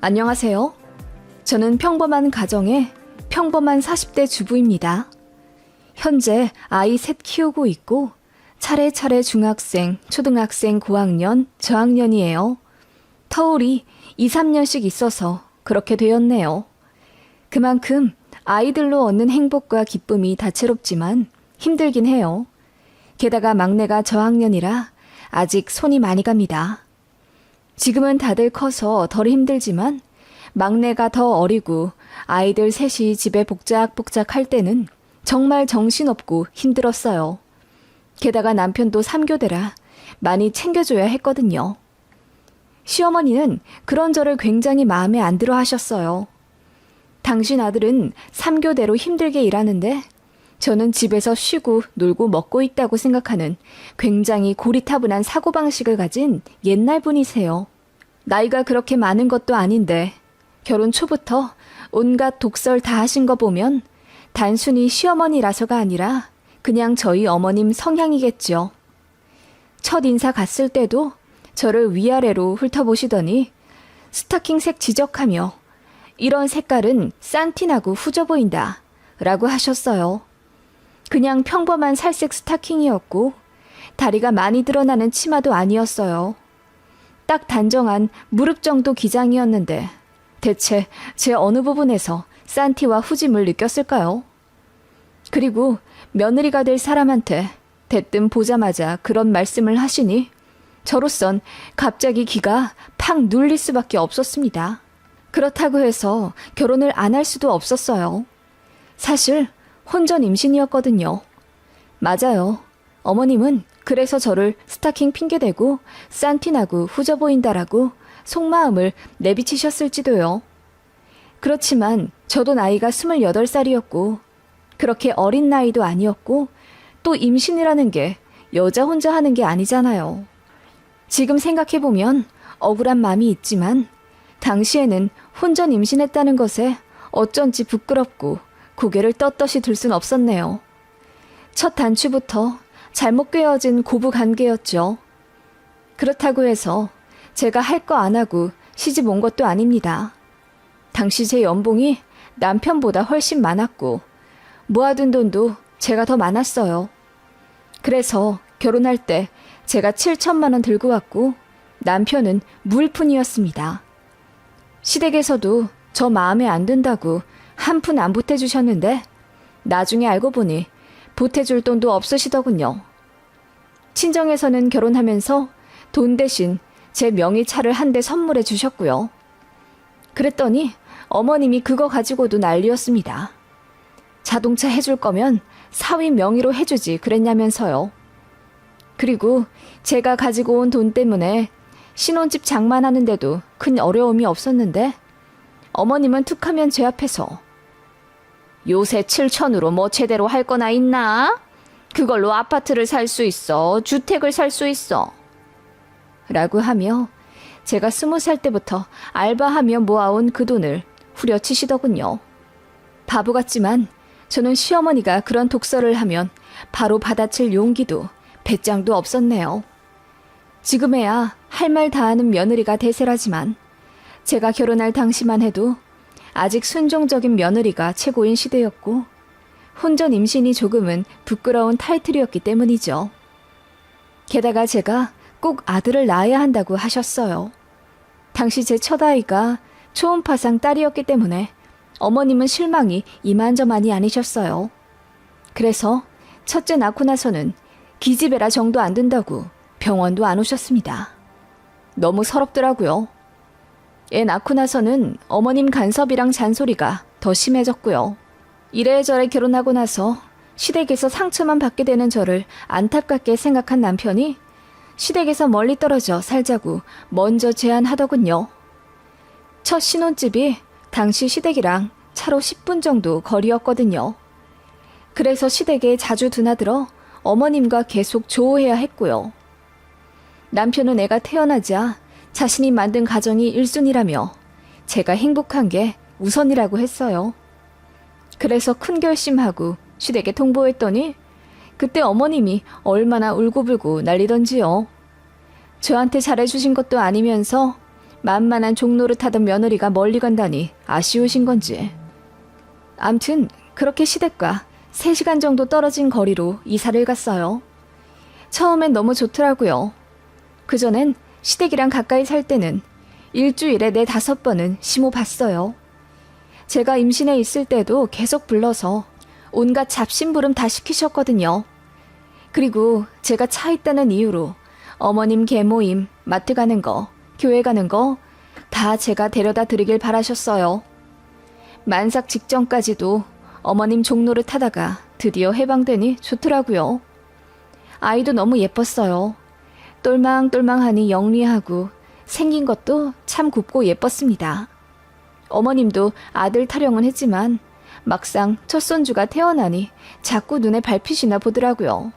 안녕하세요. 저는 평범한 가정의 평범한 40대 주부입니다. 현재 아이 셋 키우고 있고 차례차례 중학생, 초등학생, 고학년, 저학년이에요. 터울이 2, 3년씩 있어서 그렇게 되었네요. 그만큼 아이들로 얻는 행복과 기쁨이 다채롭지만 힘들긴 해요. 게다가 막내가 저학년이라 아직 손이 많이 갑니다. 지금은 다들 커서 덜 힘들지만 막내가 더 어리고 아이들 셋이 집에 복작복작 할 때는 정말 정신없고 힘들었어요. 게다가 남편도 3교대라 많이 챙겨줘야 했거든요. 시어머니는 그런 저를 굉장히 마음에 안 들어 하셨어요. 당신 아들은 3교대로 힘들게 일하는데 저는 집에서 쉬고 놀고 먹고 있다고 생각하는 굉장히 고리타분한 사고방식을 가진 옛날 분이세요. 나이가 그렇게 많은 것도 아닌데 결혼 초부터 온갖 독설 다 하신 거 보면 단순히 시어머니라서가 아니라 그냥 저희 어머님 성향이겠죠. 첫 인사 갔을 때도 저를 위아래로 훑어보시더니 스타킹색 지적하며 이런 색깔은 싼티나고 후져 보인다 라고 하셨어요. 그냥 평범한 살색 스타킹이었고 다리가 많이 드러나는 치마도 아니었어요. 딱 단정한 무릎 정도 기장이었는데 대체 제 어느 부분에서 싼티와 후짐을 느꼈을까요? 그리고 며느리가 될 사람한테 대뜸 보자마자 그런 말씀을 하시니 저로선 갑자기 기가 팍 눌릴 수밖에 없었습니다. 그렇다고 해서 결혼을 안 할 수도 없었어요. 사실 혼전 임신이었거든요. 맞아요. 어머님은 그래서 저를 스타킹 핑계대고 싼티나고 후져 보인다라고 속마음을 내비치셨을지도요. 그렇지만 저도 나이가 28살이었고 그렇게 어린 나이도 아니었고 또 임신이라는 게 여자 혼자 하는 게 아니잖아요. 지금 생각해보면 억울한 마음이 있지만 당시에는 혼전 임신했다는 것에 어쩐지 부끄럽고 고개를 떳떳이 들 순 없었네요. 첫 단추부터 잘못 꿰어진 고부 관계였죠. 그렇다고 해서 제가 할 거 안 하고 시집 온 것도 아닙니다. 당시 제 연봉이 남편보다 훨씬 많았고 모아둔 돈도 제가 더 많았어요. 그래서 결혼할 때 제가 7천만 원 들고 왔고 남편은 무일푼이었습니다. 시댁에서도 저 마음에 안 든다고 한 푼 안 보태주셨는데 나중에 알고 보니 보태줄 돈도 없으시더군요. 친정에서는 결혼하면서 돈 대신 제 명의차를 한 대 선물해 주셨고요. 그랬더니 어머님이 그거 가지고도 난리였습니다. 자동차 해줄 거면 사위 명의로 해주지 그랬냐면서요. 그리고 제가 가지고 온 돈 때문에 신혼집 장만하는데도 큰 어려움이 없었는데 어머님은 툭하면 제 앞에서 요새 7천으로 뭐 제대로 할 거나 있나? 그걸로 아파트를 살 수 있어. 주택을 살 수 있어. 라고 하며 제가 20살 때부터 알바하며 모아온 그 돈을 후려치시더군요. 바보 같지만 저는 시어머니가 그런 독설을 하면 바로 받아칠 용기도 배짱도 없었네요. 지금에야 할 말 다하는 며느리가 대세라지만 제가 결혼할 당시만 해도 아직 순종적인 며느리가 최고인 시대였고 혼전 임신이 조금은 부끄러운 타이틀이었기 때문이죠. 게다가 제가 꼭 아들을 낳아야 한다고 하셨어요. 당시 제 첫아이가 초음파상 딸이었기 때문에 어머님은 실망이 이만저만이 아니셨어요. 그래서 첫째 낳고 나서는 기집애라 정도 안 된다고 병원도 안 오셨습니다. 너무 서럽더라고요. 애 낳고 나서는 어머님 간섭이랑 잔소리가 더 심해졌고요. 이래저래 결혼하고 나서 시댁에서 상처만 받게 되는 저를 안타깝게 생각한 남편이 시댁에서 멀리 떨어져 살자고 먼저 제안하더군요. 첫 신혼집이 당시 시댁이랑 차로 10분 정도 거리였거든요. 그래서 시댁에 자주 드나들어 어머님과 계속 조우해야 했고요. 남편은 애가 태어나자 자신이 만든 가정이 1순위라며 제가 행복한 게 우선이라고 했어요. 그래서 큰 결심하고 시댁에 통보했더니 그때 어머님이 얼마나 울고불고 난리던지요. 저한테 잘해주신 것도 아니면서 만만한 종로를 타던 며느리가 멀리 간다니 아쉬우신 건지. 암튼 그렇게 시댁과 3시간 정도 떨어진 거리로 이사를 갔어요. 처음엔 너무 좋더라고요. 그전엔 시댁이랑 가까이 살 때는 일주일에 4-5번은 시모 봤어요. 제가 임신해 있을 때도 계속 불러서 온갖 잡심부름 다 시키셨거든요. 그리고 제가 차 있다는 이유로 어머님 개모임, 마트 가는 거, 교회 가는 거 다 제가 데려다 드리길 바라셨어요. 만삭 직전까지도 어머님 종로를 타다가 드디어 해방되니 좋더라고요. 아이도 너무 예뻤어요. 똘망똘망하니 영리하고 생긴 것도 참 곱고 예뻤습니다. 어머님도 아들 타령은 했지만 막상 첫 손주가 태어나니 자꾸 눈에 밟히시나 보더라고요.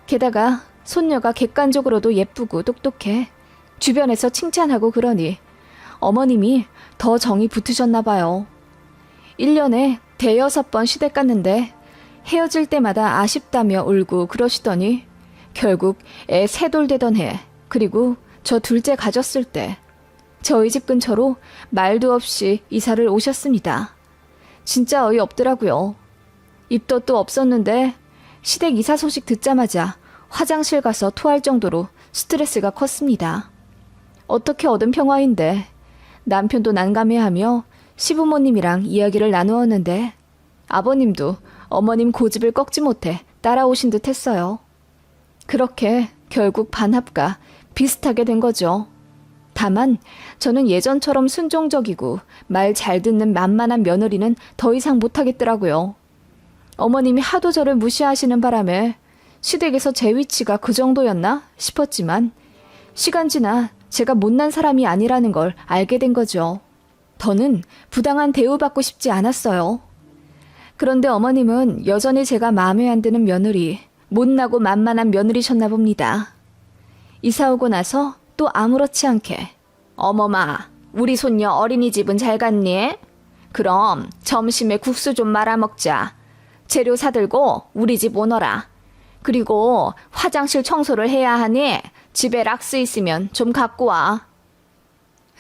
게다가 손녀가 객관적으로도 예쁘고 똑똑해 주변에서 칭찬하고 그러니 어머님이 더 정이 붙으셨나 봐요. 1년에 5-6번 시댁 갔는데 헤어질 때마다 아쉽다며 울고 그러시더니 결국 애 3돌 되던 해, 그리고 저 둘째 가졌을 때 저희 집 근처로 말도 없이 이사를 오셨습니다. 진짜 어이없더라고요. 입덧도 없었는데 시댁 이사 소식 듣자마자 화장실 가서 토할 정도로 스트레스가 컸습니다. 어떻게 얻은 평화인데 남편도 난감해하며 시부모님이랑 이야기를 나누었는데 아버님도 어머님 고집을 꺾지 못해 따라오신 듯 했어요. 그렇게 결국 반합과 비슷하게 된 거죠. 다만 저는 예전처럼 순종적이고 말 잘 듣는 만만한 며느리는 더 이상 못하겠더라고요. 어머님이 하도 저를 무시하시는 바람에 시댁에서 제 위치가 그 정도였나 싶었지만 시간 지나 제가 못난 사람이 아니라는 걸 알게 된 거죠. 더는 부당한 대우받고 싶지 않았어요. 그런데 어머님은 여전히 제가 마음에 안 드는 며느리, 못나고 만만한 며느리셨나 봅니다. 이사 오고 나서 또 아무렇지 않게 어머마, 우리 손녀 어린이집은 잘 갔니? 그럼 점심에 국수 좀 말아 먹자. 재료 사들고 우리 집 오너라. 그리고 화장실 청소를 해야 하니 집에 락스 있으면 좀 갖고 와.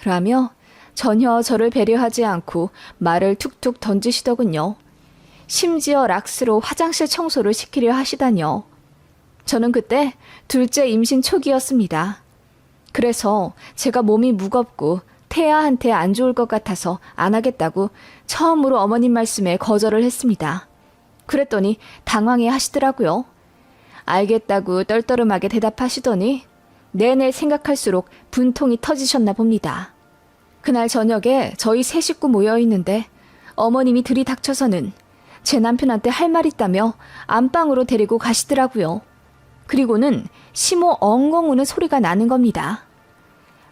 라며 전혀 저를 배려하지 않고 말을 툭툭 던지시더군요. 심지어 락스로 화장실 청소를 시키려 하시다뇨. 저는 그때 둘째 임신 초기였습니다. 그래서 제가 몸이 무겁고 태아한테 안 좋을 것 같아서 안 하겠다고 처음으로 어머님 말씀에 거절을 했습니다. 그랬더니 당황해 하시더라고요. 알겠다고 떨떠름하게 대답하시더니 내내 생각할수록 분통이 터지셨나 봅니다. 그날 저녁에 저희 3식구 모여있는데 어머님이 들이닥쳐서는 제 남편한테 할 말 있다며 안방으로 데리고 가시더라고요. 그리고는 시모 엉엉 우는 소리가 나는 겁니다.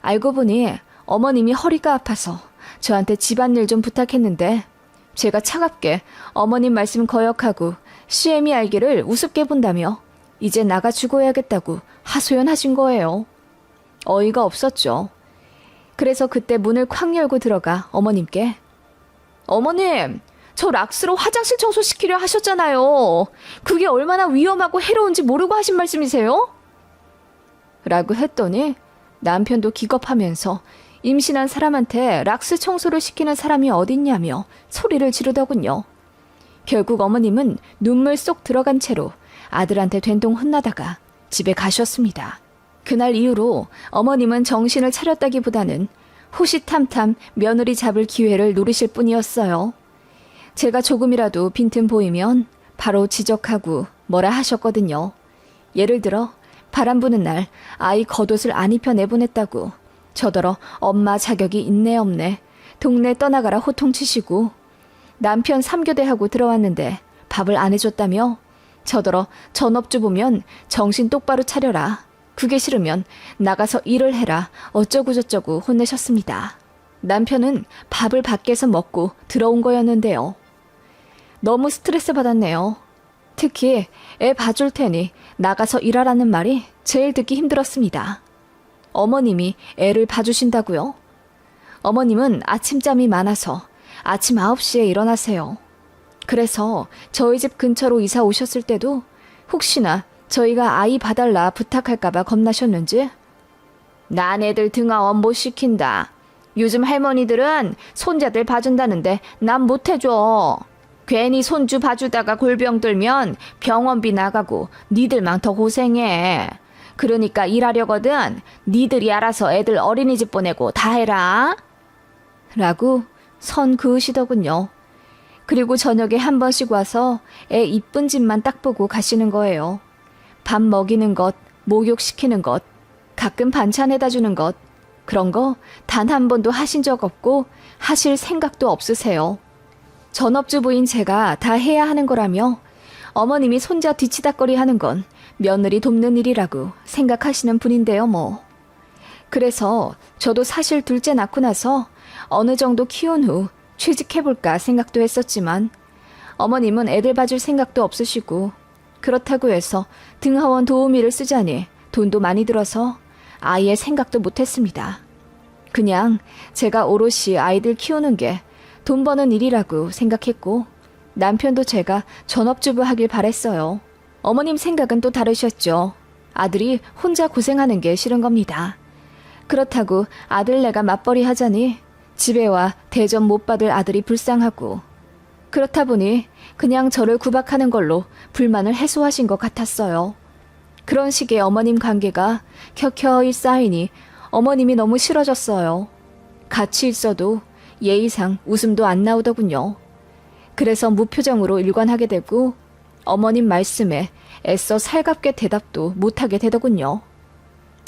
알고 보니 어머님이 허리가 아파서 저한테 집안일 좀 부탁했는데 제가 차갑게 어머님 말씀 거역하고 CM이 알기를 우습게 본다며 이제 나가 죽어야겠다고 하소연하신 거예요. 어이가 없었죠. 그래서 그때 문을 콱 열고 들어가 어머님께 어머님, 저 락스로 화장실 청소시키려 하셨잖아요. 그게 얼마나 위험하고 해로운지 모르고 하신 말씀이세요? 라고 했더니 남편도 기겁하면서 임신한 사람한테 락스 청소를 시키는 사람이 어딨냐며 소리를 지르더군요. 결국 어머님은 눈물 쏙 들어간 채로 아들한테 된통 혼나다가 집에 가셨습니다. 그날 이후로 어머님은 정신을 차렸다기보다는 호시탐탐 며느리 잡을 기회를 노리실 뿐이었어요. 제가 조금이라도 빈틈 보이면 바로 지적하고 뭐라 하셨거든요. 예를 들어 바람 부는 날 아이 겉옷을 안 입혀 내보냈다고 저더러 엄마 자격이 있네 없네 동네 떠나가라 호통치시고 남편 3교대하고 들어왔는데 밥을 안 해줬다며 저더러 전업주 보면 정신 똑바로 차려라. 그게 싫으면 나가서 일을 해라. 어쩌고저쩌고 혼내셨습니다. 남편은 밥을 밖에서 먹고 들어온 거였는데요. 너무 스트레스 받았네요. 특히 애 봐줄 테니 나가서 일하라는 말이 제일 듣기 힘들었습니다. 어머님이 애를 봐주신다고요? 어머님은 아침잠이 많아서 아침 9시에 일어나세요. 그래서 저희 집 근처로 이사 오셨을 때도 혹시나 저희가 아이 봐달라 부탁할까봐 겁나셨는지 난 애들 등하원 못 시킨다. 요즘 할머니들은 손자들 봐준다는데 난 못해줘. 괜히 손주 봐주다가 골병 들면 병원비 나가고 니들만 더 고생해. 그러니까 일하려거든 니들이 알아서 애들 어린이집 보내고 다 해라. 라고 선 그으시더군요. 그리고 저녁에 한 번씩 와서 애 이쁜 집만 딱 보고 가시는 거예요. 밥 먹이는 것, 목욕시키는 것, 가끔 반찬 해다 주는 것, 그런 거 단 한 번도 하신 적 없고 하실 생각도 없으세요. 전업주부인 제가 다 해야 하는 거라며 어머님이 손자 뒤치다꺼리 하는 건 며느리 돕는 일이라고 생각하시는 분인데요, 뭐. 그래서 저도 사실 둘째 낳고 나서 어느 정도 키운 후 취직해볼까 생각도 했었지만 어머님은 애들 봐줄 생각도 없으시고 그렇다고 해서 등하원 도우미를 쓰자니 돈도 많이 들어서 아예 생각도 못했습니다. 그냥 제가 오롯이 아이들 키우는 게 돈 버는 일이라고 생각했고 남편도 제가 전업주부 하길 바랬어요. 어머님 생각은 또 다르셨죠. 아들이 혼자 고생하는 게 싫은 겁니다. 그렇다고 아들내가 맞벌이 하자니 집에 와 대접 못 받을 아들이 불쌍하고 그렇다 보니 그냥 저를 구박하는 걸로 불만을 해소하신 것 같았어요. 그런 식의 어머님 관계가 켜켜이 쌓이니 어머님이 너무 싫어졌어요. 같이 있어도 예의상 웃음도 안 나오더군요. 그래서 무표정으로 일관하게 되고 어머님 말씀에 애써 살갑게 대답도 못하게 되더군요.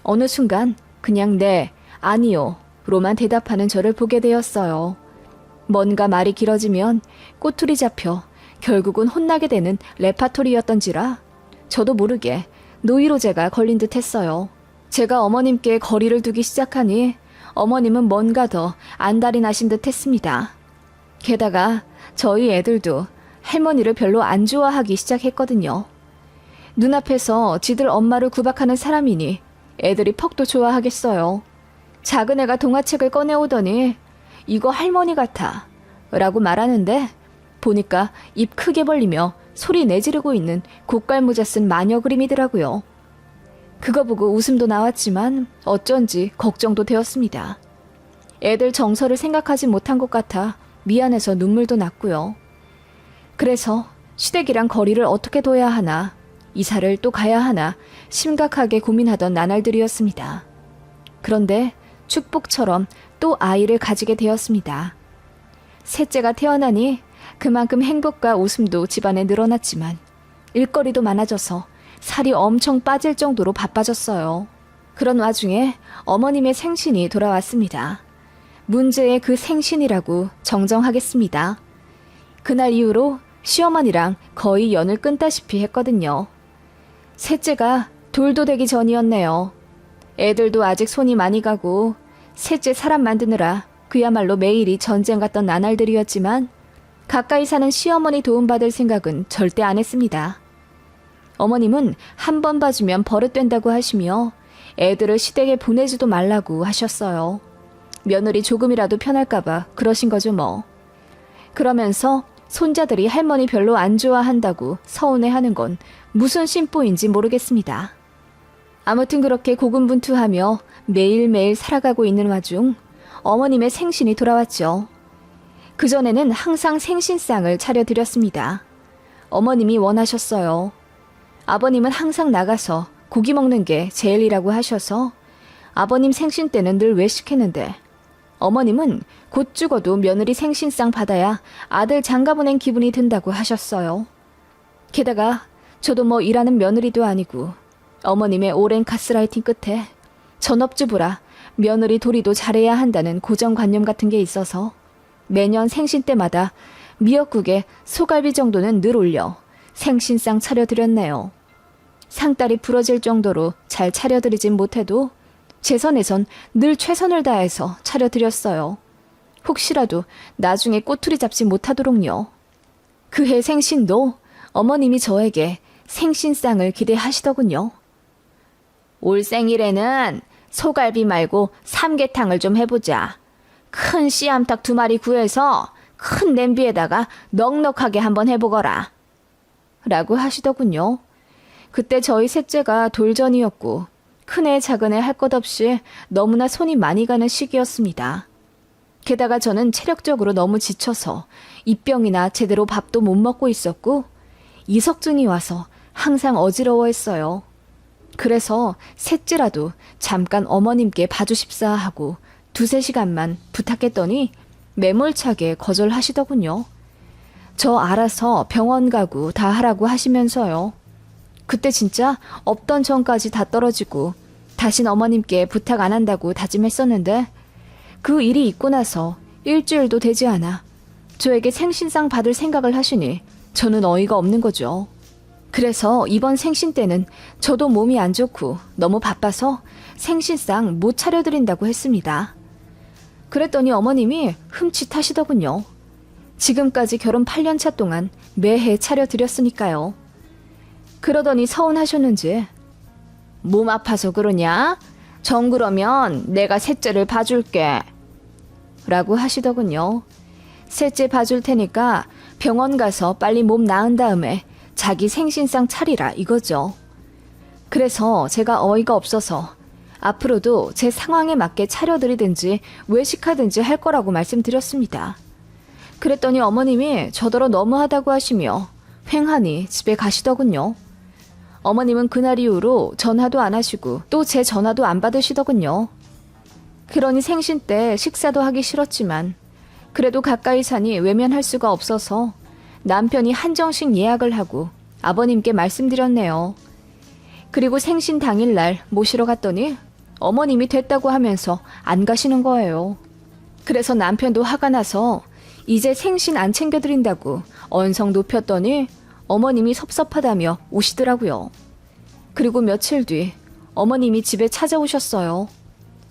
어느 순간 그냥 네, 아니요 로만 대답하는 저를 보게 되었어요. 뭔가 말이 길어지면 꼬투리 잡혀 결국은 혼나게 되는 레파토리였던지라 저도 모르게 노이로제가 걸린 듯 했어요. 제가 어머님께 거리를 두기 시작하니 어머님은 뭔가 더 안달이 나신 듯 했습니다. 게다가 저희 애들도 할머니를 별로 안 좋아하기 시작했거든요. 눈앞에서 지들 엄마를 구박하는 사람이니 애들이 퍽도 좋아하겠어요. 작은 애가 동화책을 꺼내오더니 이거 할머니 같아 라고 말하는데 보니까 입 크게 벌리며 소리 내지르고 있는 고깔모자 쓴 마녀 그림이더라고요. 그거 보고 웃음도 나왔지만 어쩐지 걱정도 되었습니다. 애들 정서를 생각하지 못한 것 같아 미안해서 눈물도 났고요. 그래서 시댁이랑 거리를 어떻게 둬야 하나, 이사를 또 가야 하나 심각하게 고민하던 나날들이었습니다. 그런데 축복처럼 또 아이를 가지게 되었습니다. 셋째가 태어나니 그만큼 행복과 웃음도 집안에 늘어났지만 일거리도 많아져서 살이 엄청 빠질 정도로 바빠졌어요. 그런 와중에 어머님의 생신이 돌아왔습니다. 문제의 그 생신이라고 정정하겠습니다. 그날 이후로 시어머니랑 거의 연을 끊다시피 했거든요. 셋째가 돌도 되기 전이었네요. 애들도 아직 손이 많이 가고 셋째 사람 만드느라 그야말로 매일이 전쟁 같던 나날들이었지만 가까이 사는 시어머니 도움받을 생각은 절대 안 했습니다. 어머님은 한 번 봐주면 버릇된다고 하시며 애들을 시댁에 보내지도 말라고 하셨어요. 며느리 조금이라도 편할까봐 그러신 거죠 뭐. 그러면서 손자들이 할머니 별로 안 좋아한다고 서운해하는 건 무슨 심보인지 모르겠습니다. 아무튼 그렇게 고군분투하며 매일매일 살아가고 있는 와중 어머님의 생신이 돌아왔죠. 그전에는 항상 생신상을 차려드렸습니다. 어머님이 원하셨어요. 아버님은 항상 나가서 고기 먹는 게 제일이라고 하셔서 아버님 생신 때는 늘 외식했는데 어머님은 곧 죽어도 며느리 생신상 받아야 아들 장가 보낸 기분이 든다고 하셨어요. 게다가 저도 뭐 일하는 며느리도 아니고 어머님의 오랜 가스라이팅 끝에 전업주부라 며느리 도리도 잘해야 한다는 고정관념 같은 게 있어서 매년 생신 때마다 미역국에 소갈비 정도는 늘 올려 생신상 차려드렸네요. 상다리 부러질 정도로 잘 차려드리진 못해도 제 선에선 늘 최선을 다해서 차려드렸어요. 혹시라도 나중에 꼬투리 잡지 못하도록요. 그해 생신도 어머님이 저에게 생신상을 기대하시더군요. 올 생일에는 소갈비 말고 삼계탕을 좀 해보자. 큰 씨암탉 2마리 구해서 큰 냄비에다가 넉넉하게 한번 해보거라. 라고 하시더군요. 그때 저희 셋째가 돌전이었고 큰애 작은애 할 것 없이 너무나 손이 많이 가는 시기였습니다. 게다가 저는 체력적으로 너무 지쳐서 입병이나 제대로 밥도 못 먹고 있었고 이석증이 와서 항상 어지러워했어요. 그래서 셋째라도 잠깐 어머님께 봐주십사 하고 2-3시간만 부탁했더니 매몰차게 거절하시더군요. 저 알아서 병원 가고 다 하라고 하시면서요. 그때 진짜 없던 정까지 다 떨어지고 다신 어머님께 부탁 안 한다고 다짐했었는데 그 일이 있고 나서 일주일도 되지 않아 저에게 생신상 받을 생각을 하시니 저는 어이가 없는 거죠. 그래서 이번 생신 때는 저도 몸이 안 좋고 너무 바빠서 생신상 못 차려드린다고 했습니다. 그랬더니 어머님이 흠칫하시더군요. 지금까지 결혼 8년차 동안 매해 차려드렸으니까요. 그러더니 서운하셨는지 몸 아파서 그러냐? 정 그러면 내가 셋째를 봐줄게 라고 하시더군요. 셋째 봐줄 테니까 병원 가서 빨리 몸 나은 다음에 자기 생신상 차리라 이거죠. 그래서 제가 어이가 없어서 앞으로도 제 상황에 맞게 차려드리든지 외식하든지 할 거라고 말씀드렸습니다. 그랬더니 어머님이 저더러 너무하다고 하시며 횡하니 집에 가시더군요. 어머님은 그날 이후로 전화도 안 하시고 또 제 전화도 안 받으시더군요. 그러니 생신 때 식사도 하기 싫었지만 그래도 가까이 사니 외면할 수가 없어서 남편이 한정식 예약을 하고 아버님께 말씀드렸네요. 그리고 생신 당일날 모시러 갔더니 어머님이 됐다고 하면서 안 가시는 거예요. 그래서 남편도 화가 나서 이제 생신 안 챙겨드린다고 언성 높였더니 어머님이 섭섭하다며 오시더라고요. 그리고 며칠 뒤 어머님이 집에 찾아오셨어요.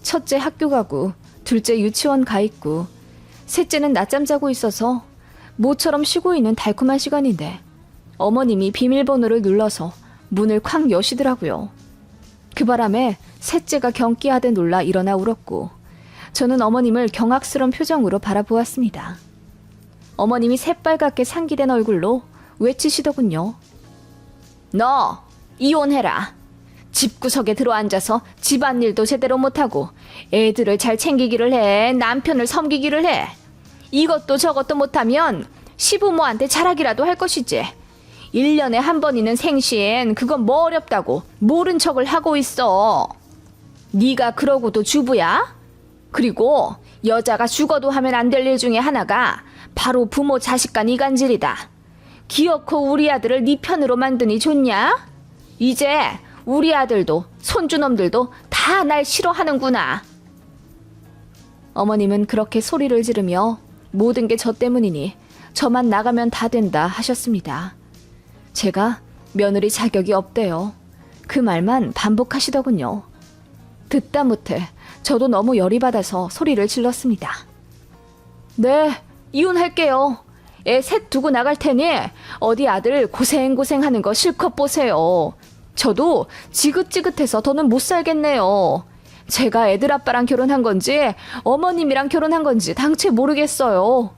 첫째 학교 가고 둘째 유치원 가 있고 셋째는 낮잠 자고 있어서 모처럼 쉬고 있는 달콤한 시간인데 어머님이 비밀번호를 눌러서 문을 쾅 여시더라고요. 그 바람에 셋째가 경기하듯 놀라 일어나 울었고 저는 어머님을 경악스러운 표정으로 바라보았습니다. 어머님이 새빨갛게 상기된 얼굴로 외치시더군요. 너 이혼해라. 집구석에 들어앉아서 집안일도 제대로 못하고 애들을 잘 챙기기를 해. 남편을 섬기기를 해. 이것도 저것도 못하면 시부모한테 자락이라도 할 것이지. 1년에 한 번이는 생신 그건 뭐 어렵다고 모른 척을 하고 있어. 네가 그러고도 주부야? 그리고 여자가 죽어도 하면 안 될 일 중에 하나가 바로 부모 자식 간 이간질이다. 기어코 우리 아들을 네 편으로 만드니 좋냐? 이제 우리 아들도 손주놈들도 다 날 싫어하는구나. 어머님은 그렇게 소리를 지르며 모든 게 저 때문이니 저만 나가면 다 된다 하셨습니다. 제가 며느리 자격이 없대요. 그 말만 반복하시더군요. 듣다 못해 저도 너무 열이 받아서 소리를 질렀습니다. 네, 이혼할게요. 애 셋 두고 나갈 테니 어디 아들 고생하는 거 실컷 보세요. 저도 지긋지긋해서 더는 못 살겠네요. 제가 애들 아빠랑 결혼한 건지 어머님이랑 결혼한 건지 당최 모르겠어요.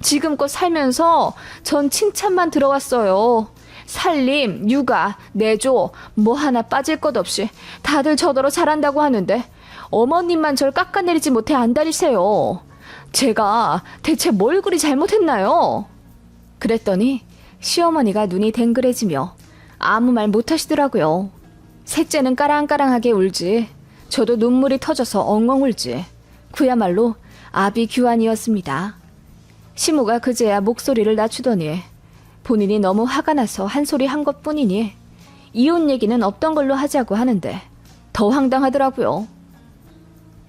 지금껏 살면서 전 칭찬만 들어왔어요. 살림, 육아, 내조 뭐 하나 빠질 것 없이 다들 저더러 잘한다고 하는데 어머님만 절 깎아내리지 못해 안달이세요. 제가 대체 뭘 그리 잘못했나요? 그랬더니 시어머니가 눈이 댕그레지며 아무 말 못하시더라고요. 셋째는 까랑까랑하게 울지 저도 눈물이 터져서 엉엉 울지 그야말로 아비규환이었습니다. 시모가 그제야 목소리를 낮추더니 본인이 너무 화가 나서 한 소리 한 것뿐이니 이혼 얘기는 없던 걸로 하자고 하는데 더 황당하더라고요.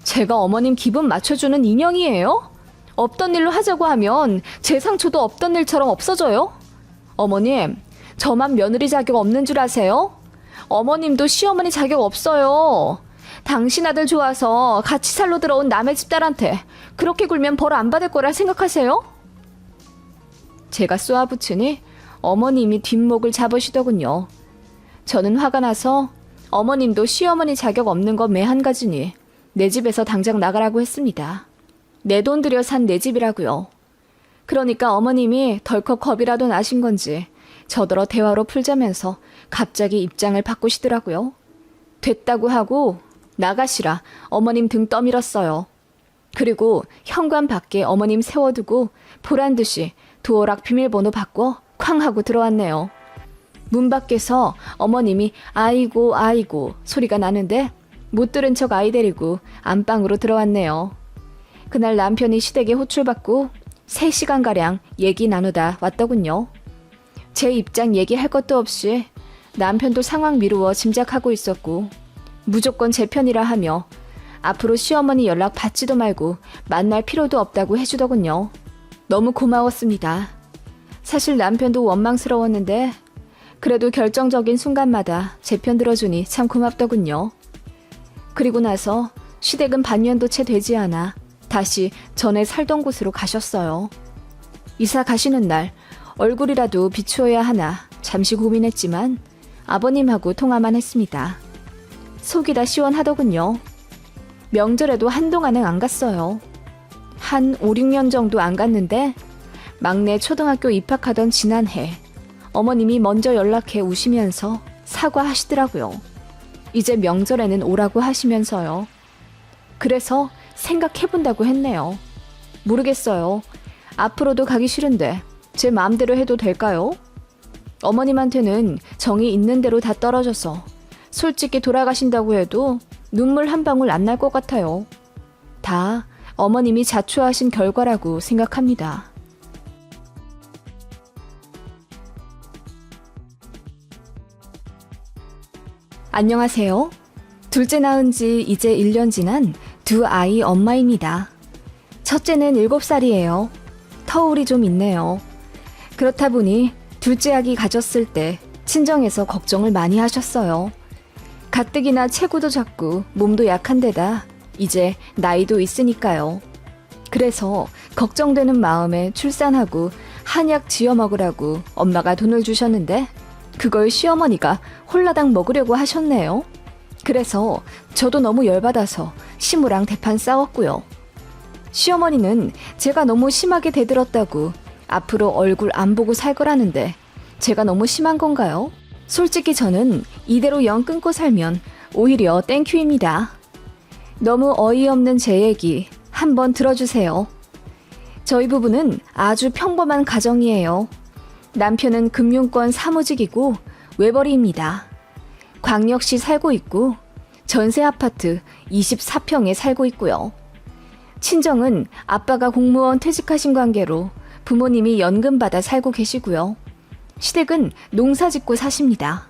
제가 어머님 기분 맞춰주는 인형이에요? 없던 일로 하자고 하면 제 상처도 없던 일처럼 없어져요? 어머님, 저만 며느리 자격 없는 줄 아세요? 어머님도 시어머니 자격 없어요. 당신 아들 좋아서 같이 살러 들어온 남의 집 딸한테 그렇게 굴면 벌 안 받을 거라 생각하세요? 제가 쏘아붙이니 어머님이 뒷목을 잡으시더군요. 저는 화가 나서 어머님도 시어머니 자격 없는 거 매한 가지니 내 집에서 당장 나가라고 했습니다. 내 돈 들여 산 내 집이라고요. 그러니까 어머님이 덜컥 겁이라도 나신 건지 저더러 대화로 풀자면서 갑자기 입장을 바꾸시더라고요. 됐다고 하고 나가시라 어머님 등 떠밀었어요. 그리고 현관 밖에 어머님 세워두고 보란듯이 도어락 비밀번호 바꿔 쾅 하고 들어왔네요. 문 밖에서 어머님이 아이고 아이고 소리가 나는데 못 들은 척 아이 데리고 안방으로 들어왔네요. 그날 남편이 시댁에 호출받고 3시간가량 얘기 나누다 왔더군요. 제 입장 얘기할 것도 없이 남편도 상황 미루어 짐작하고 있었고 무조건 제 편이라 하며 앞으로 시어머니 연락 받지도 말고 만날 필요도 없다고 해주더군요. 너무 고마웠습니다. 사실 남편도 원망스러웠는데 그래도 결정적인 순간마다 제 편 들어주니 참 고맙더군요. 그리고 나서 시댁은 반년도 채 되지 않아 다시 전에 살던 곳으로 가셨어요. 이사 가시는 날 얼굴이라도 비추어야 하나 잠시 고민했지만 아버님하고 통화만 했습니다. 속이 다 시원하더군요. 명절에도 한동안은 안 갔어요. 한 5, 6년 정도 안 갔는데 막내 초등학교 입학하던 지난해 어머님이 먼저 연락해 우시면서 사과하시더라고요. 이제 명절에는 오라고 하시면서요. 그래서 생각해본다고 했네요. 모르겠어요. 앞으로도 가기 싫은데 제 마음대로 해도 될까요? 어머님한테는 정이 있는 대로 다 떨어져서 솔직히 돌아가신다고 해도 눈물 한 방울 안 날 것 같아요. 다 어머님이 자초하신 결과라고 생각합니다. 안녕하세요. 둘째 낳은 지 이제 1년 지난 두 아이 엄마입니다. 첫째는 7살이에요. 터울이 좀 있네요. 그렇다 보니 둘째 아기 가졌을 때 친정에서 걱정을 많이 하셨어요. 가뜩이나 체구도 작고 몸도 약한 데다 이제 나이도 있으니까요. 그래서 걱정되는 마음에 출산하고 한약 지어 먹으라고 엄마가 돈을 주셨는데 그걸 시어머니가 홀라당 먹으려고 하셨네요. 그래서 저도 너무 열받아서 시무랑 대판 싸웠고요. 시어머니는 제가 너무 심하게 대들었다고 앞으로 얼굴 안 보고 살 거라는데 제가 너무 심한 건가요? 솔직히 저는 이대로 영 끊고 살면 오히려 땡큐입니다. 너무 어이없는 제 얘기 한번 들어주세요. 저희 부부는 아주 평범한 가정이에요. 남편은 금융권 사무직이고 외벌이입니다. 광역시 살고 있고 전세 아파트 24평에 살고 있고요. 친정은 아빠가 공무원 퇴직하신 관계로 부모님이 연금 받아 살고 계시고요. 시댁은 농사 짓고 사십니다.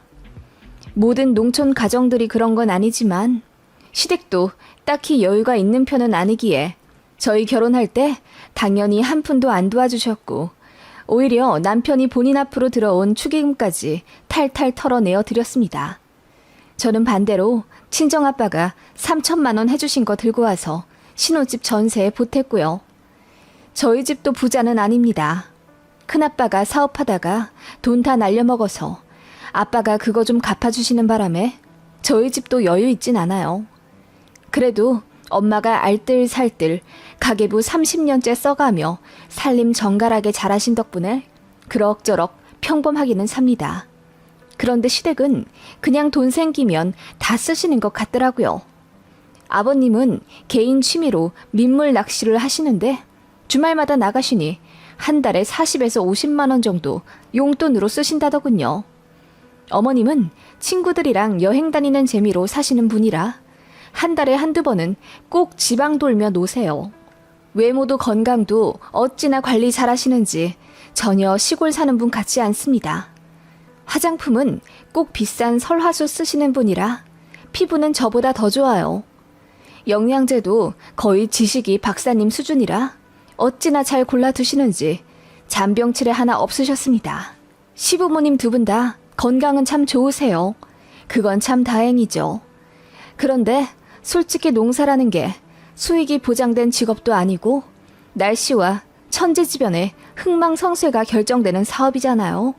모든 농촌 가정들이 그런 건 아니지만 시댁도 딱히 여유가 있는 편은 아니기에 저희 결혼할 때 당연히 한 푼도 안 도와주셨고 오히려 남편이 본인 앞으로 들어온 축의금까지 탈탈 털어내어 드렸습니다. 저는 반대로 친정아빠가 3천만 원 해주신 거 들고 와서 신혼집 전세에 보탰고요. 저희 집도 부자는 아닙니다. 큰아빠가 사업하다가 돈 다 날려먹어서 아빠가 그거 좀 갚아주시는 바람에 저희 집도 여유 있진 않아요. 그래도 엄마가 알뜰살뜰 가계부 30년째 써가며 살림 정갈하게 잘하신 덕분에 그럭저럭 평범하기는 삽니다. 그런데 시댁은 그냥 돈 생기면 다 쓰시는 것 같더라고요. 아버님은 개인 취미로 민물 낚시를 하시는데 주말마다 나가시니 한 달에 40에서 50만 원 정도 용돈으로 쓰신다더군요. 어머님은 친구들이랑 여행 다니는 재미로 사시는 분이라 한 달에 한두 번은 꼭 지방 돌며 노세요. 외모도 건강도 어찌나 관리 잘하시는지 전혀 시골 사는 분 같지 않습니다. 화장품은 꼭 비싼 설화수 쓰시는 분이라 피부는 저보다 더 좋아요. 영양제도 거의 지식이 박사님 수준이라 어찌나 잘 골라 드시는지 잔병치레 하나 없으셨습니다. 시부모님 두 분 다 건강은 참 좋으세요. 그건 참 다행이죠. 그런데 솔직히 농사라는 게 수익이 보장된 직업도 아니고 날씨와 천재지변의 흥망성쇠가 결정되는 사업이잖아요.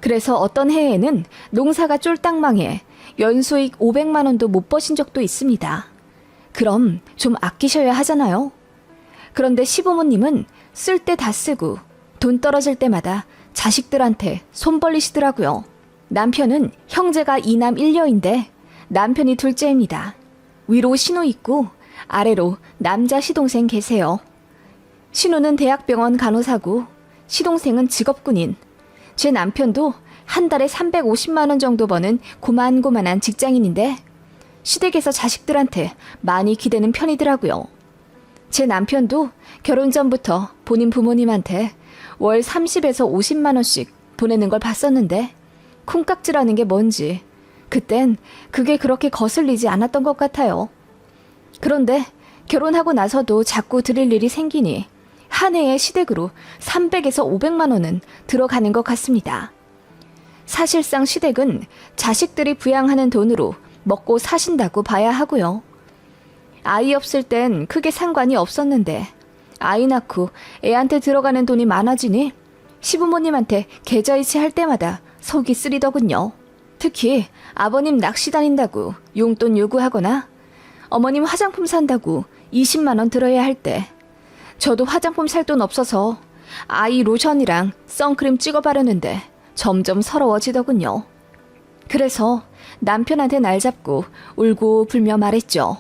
그래서 어떤 해에는 농사가 쫄딱 망해 연수익 500만 원도 못 버신 적도 있습니다. 그럼 좀 아끼셔야 하잖아요. 그런데 시부모님은 쓸 때 다 쓰고 돈 떨어질 때마다 자식들한테 손 벌리시더라고요. 남편은 형제가 2남 1녀인데 남편이 둘째입니다. 위로 신우 있고 아래로 남자 시동생 계세요. 신우는 대학병원 간호사고 시동생은 직업군인. 제 남편도 한 달에 350만 원 정도 버는 고만고만한 직장인인데 시댁에서 자식들한테 많이 기대는 편이더라고요. 제 남편도 결혼 전부터 본인 부모님한테 월 30에서 50만 원씩 보내는 걸 봤었는데 콩깍지라는 게 뭔지 그땐 그게 그렇게 거슬리지 않았던 것 같아요. 그런데 결혼하고 나서도 자꾸 드릴 일이 생기니 한 해에 시댁으로 300에서 500만 원은 들어가는 것 같습니다. 사실상 시댁은 자식들이 부양하는 돈으로 먹고 사신다고 봐야 하고요. 아이 없을 땐 크게 상관이 없었는데 아이 낳고 애한테 들어가는 돈이 많아지니 시부모님한테 계좌이체 할 때마다 속이 쓰리더군요. 특히 아버님 낚시 다닌다고 용돈 요구하거나 어머님 화장품 산다고 20만 원 들어야 할 때 저도 화장품 살 돈 없어서 아이 로션이랑 선크림 찍어 바르는데 점점 서러워지더군요. 그래서 남편한테 날 잡고 울고 불며 말했죠.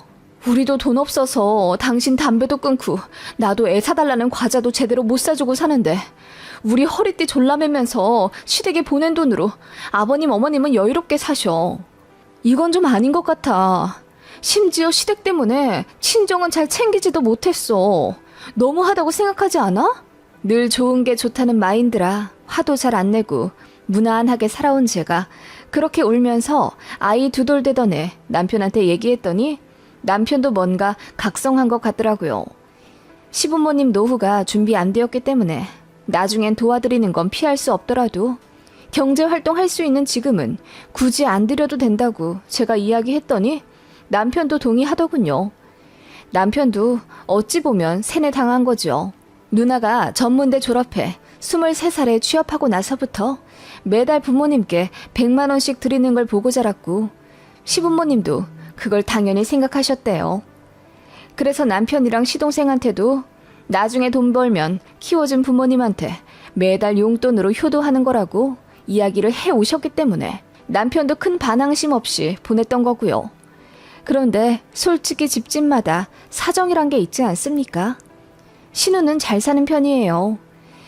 우리도 돈 없어서 당신 담배도 끊고 나도 애 사달라는 과자도 제대로 못 사주고 사는데 우리 허리띠 졸라매면서 시댁에 보낸 돈으로 아버님 어머님은 여유롭게 사셔. 이건 좀 아닌 것 같아. 심지어 시댁 때문에 친정은 잘 챙기지도 못했어. 너무하다고 생각하지 않아? 늘 좋은 게 좋다는 마인드라 화도 잘 안 내고 무난하게 살아온 제가 그렇게 울면서 아이 두돌대던 애 남편한테 얘기했더니 남편도 뭔가 각성한 것 같더라고요. 시부모님 노후가 준비 안 되었기 때문에 나중엔 도와드리는 건 피할 수 없더라도 경제활동 할 수 있는 지금은 굳이 안 드려도 된다고 제가 이야기했더니 남편도 동의하더군요. 남편도 어찌 보면 세뇌당한 거죠. 누나가 전문대 졸업해 23살에 취업하고 나서부터 매달 부모님께 100만 원씩 드리는 걸 보고 자랐고 시부모님도 그걸 당연히 생각하셨대요. 그래서 남편이랑 시동생한테도 나중에 돈 벌면 키워준 부모님한테 매달 용돈으로 효도하는 거라고 이야기를 해오셨기 때문에 남편도 큰 반항심 없이 보냈던 거고요. 그런데 솔직히 집집마다 사정이란 게 있지 않습니까? 신우는 잘 사는 편이에요.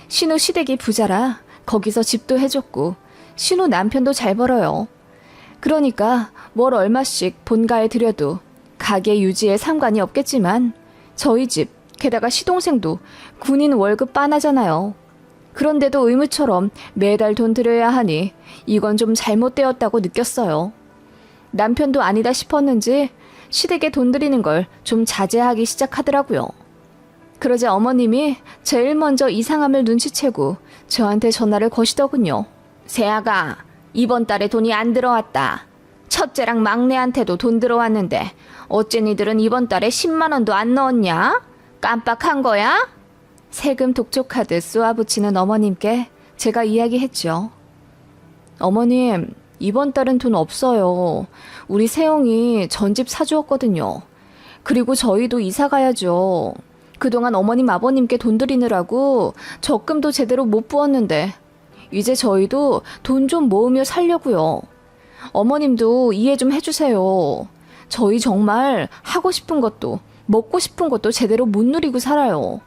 신우 시댁이 부자라 거기서 집도 해줬고 신우 남편도 잘 벌어요. 그러니까 월 얼마씩 본가에 들여도 가게 유지에 상관이 없겠지만 저희 집 게다가 시동생도 군인 월급 빠나잖아요. 그런데도 의무처럼 매달 돈 들여야 하니 이건 좀 잘못되었다고 느꼈어요. 남편도 아니다 싶었는지 시댁에 돈 들이는 걸 좀 자제하기 시작하더라고요. 그러자 어머님이 제일 먼저 이상함을 눈치채고 저한테 전화를 거시더군요. 세아가 이번 달에 돈이 안 들어왔다. 첫째랑 막내한테도 돈 들어왔는데 어째 니들은 이번 달에 10만 원도 안 넣었냐? 깜빡한 거야? 세금 독촉하듯 쏘아붙이는 어머님께 제가 이야기했죠. 어머님, 이번 달은 돈 없어요. 우리 세영이 전집 사주었거든요. 그리고 저희도 이사 가야죠. 그동안 어머님 아버님께 돈 드리느라고 적금도 제대로 못 부었는데 이제 저희도 돈 좀 모으며 살려고요. 어머님도 이해 좀 해주세요. 저희 정말 하고 싶은 것도 먹고 싶은 것도 제대로 못 누리고 살아요.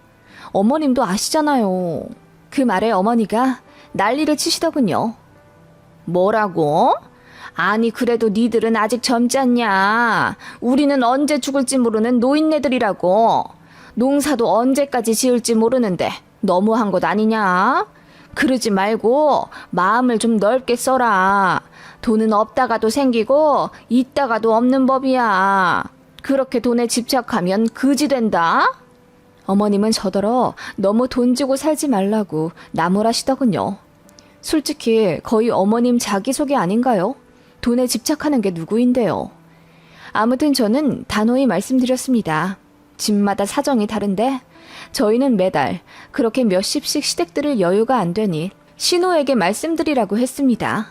어머님도 아시잖아요. 그 말에 어머니가 난리를 치시더군요. 뭐라고? 아니 그래도 니들은 아직 젊지 않냐? 우리는 언제 죽을지 모르는 노인네들이라고. 농사도 언제까지 지을지 모르는데 너무한 것 아니냐? 그러지 말고 마음을 좀 넓게 써라. 돈은 없다가도 생기고 있다가도 없는 법이야. 그렇게 돈에 집착하면 그지 된다. 어머님은 저더러 너무 돈 주고 살지 말라고 나무라시더군요. 솔직히 거의 어머님 자기소개 아닌가요? 돈에 집착하는 게 누구인데요. 아무튼 저는 단호히 말씀드렸습니다. 집마다 사정이 다른데 저희는 매달 그렇게 몇십씩 시댁 들을 여유가 안 되니 신우에게 말씀드리라고 했습니다.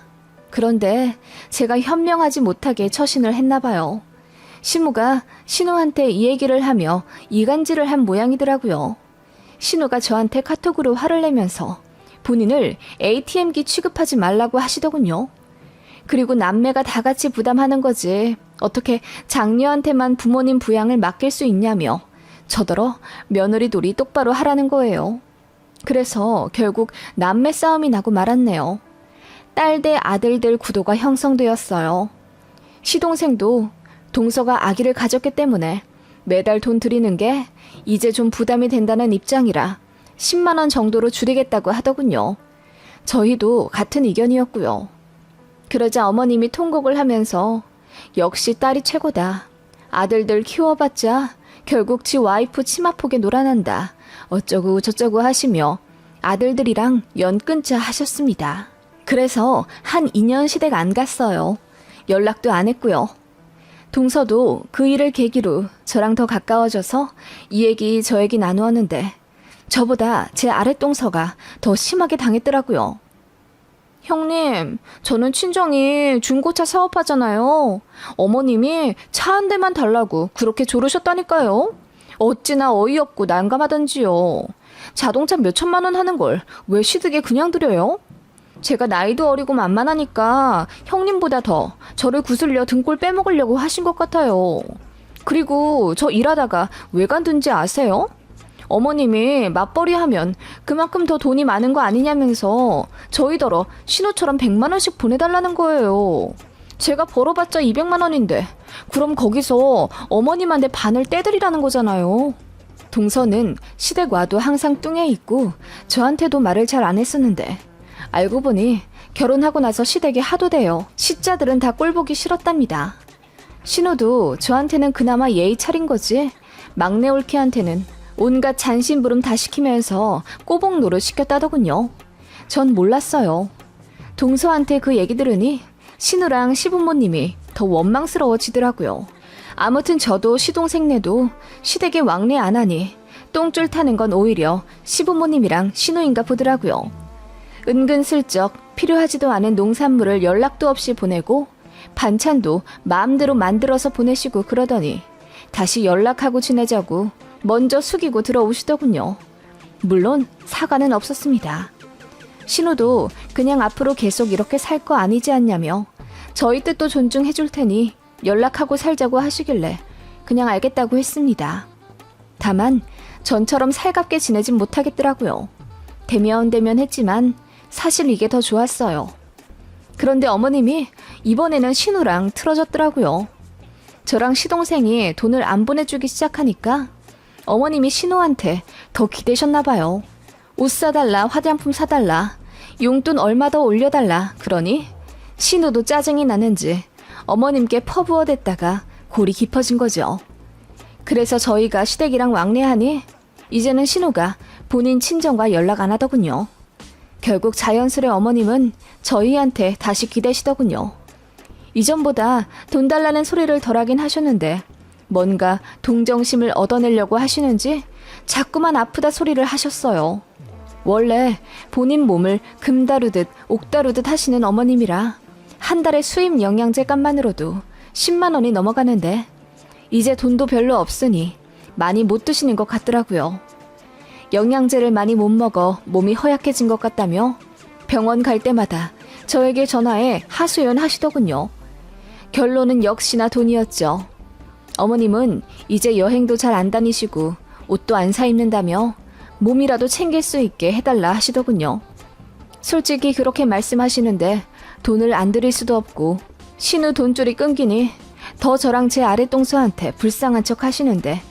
그런데 제가 현명하지 못하게 처신을 했나 봐요. 신우가 신우한테 이 얘기를 하며 이간질을 한 모양이더라고요. 신우가 저한테 카톡으로 화를 내면서 본인을 ATM기 취급하지 말라고 하시더군요. 그리고 남매가 다 같이 부담하는 거지. 어떻게 장녀한테만 부모님 부양을 맡길 수 있냐며 저더러 며느리돌이 똑바로 하라는 거예요. 그래서 결국 남매 싸움이 나고 말았네요. 딸 대 아들들 구도가 형성되었어요. 시동생도 동서가 아기를 가졌기 때문에 매달 돈 드리는 게 이제 좀 부담이 된다는 입장이라 10만 원 정도로 줄이겠다고 하더군요. 저희도 같은 의견이었고요. 그러자 어머님이 통곡을 하면서 역시 딸이 최고다. 아들들 키워봤자 결국 지 와이프 치마폭에 놀아난다. 어쩌고 저쩌고 하시며 아들들이랑 연 끊자 하셨습니다. 그래서 한 2년 시댁 안 갔어요. 연락도 안 했고요. 동서도 그 일을 계기로 저랑 더 가까워져서 이 얘기 저 얘기 나누었는데 저보다 제 아랫동서가 더 심하게 당했더라고요. 형님, 저는 친정이 중고차 사업하잖아요. 어머님이 차 한 대만 달라고 그렇게 조르셨다니까요. 어찌나 어이없고 난감하던지요. 자동차 몇 천만 원 하는 걸 왜 시댁에 그냥 드려요? 제가 나이도 어리고 만만하니까 형님보다 더 저를 구슬려 등골 빼먹으려고 하신 것 같아요. 그리고 저 일하다가 왜 간둔지 아세요? 어머님이 맞벌이 하면 그만큼 더 돈이 많은 거 아니냐면서 저희더러 신우처럼 100만 원씩 보내달라는 거예요. 제가 벌어봤자 200만 원인데 그럼 거기서 어머님한테 반을 떼드리라는 거잖아요. 동서는 시댁 와도 항상 뚱해 있고 저한테도 말을 잘 안 했었는데 알고 보니 결혼하고 나서 시댁이 하도 돼요. 시자들은 다 꼴보기 싫었답니다. 신우도 저한테는 그나마 예의 차린 거지 막내 올케한테는 온갖 잔심부름 다 시키면서 꼬복 노릇 시켰다더군요. 전 몰랐어요. 동서한테 그 얘기 들으니 신우랑 시부모님이 더 원망스러워지더라고요. 아무튼 저도 시동생네도 시댁에 왕래 안 하니 똥줄 타는 건 오히려 시부모님이랑 신우인가 보더라고요. 은근슬쩍 필요하지도 않은 농산물을 연락도 없이 보내고 반찬도 마음대로 만들어서 보내시고 그러더니 다시 연락하고 지내자고 먼저 숙이고 들어오시더군요. 물론 사과는 없었습니다. 신우도 그냥 앞으로 계속 이렇게 살 거 아니지 않냐며 저희 뜻도 존중해 줄 테니 연락하고 살자고 하시길래 그냥 알겠다고 했습니다. 다만 전처럼 살갑게 지내진 못하겠더라고요. 대면 했지만 사실 이게 더 좋았어요. 그런데 어머님이 이번에는 신우랑 틀어졌더라고요. 저랑 시동생이 돈을 안 보내주기 시작하니까 어머님이 신우한테 더 기대셨나 봐요. 옷 사달라, 화장품 사달라, 용돈 얼마 더 올려달라 그러니 신우도 짜증이 나는지 어머님께 퍼부어댔다가 골이 깊어진 거죠. 그래서 저희가 시댁이랑 왕래하니 이제는 신우가 본인 친정과 연락 안 하더군요. 결국 자연스레 어머님은 저희한테 다시 기대시더군요. 이전보다 돈 달라는 소리를 덜하긴 하셨는데 뭔가 동정심을 얻어내려고 하시는지 자꾸만 아프다 소리를 하셨어요. 원래 본인 몸을 금 다루듯 옥 다루듯 하시는 어머님이라 한 달에 수입 영양제 값만으로도 10만 원이 넘어가는데 이제 돈도 별로 없으니 많이 못 드시는 것 같더라고요. 영양제를 많이 못 먹어 몸이 허약해진 것 같다며 병원 갈 때마다 저에게 전화해 하소연 하시더군요. 결론은 역시나 돈이었죠. 어머님은 이제 여행도 잘 안 다니시고 옷도 안 사 입는다며 몸이라도 챙길 수 있게 해달라 하시더군요. 솔직히 그렇게 말씀하시는데 돈을 안 드릴 수도 없고 신우 돈줄이 끊기니 더 저랑 제 아랫동서한테 불쌍한 척 하시는데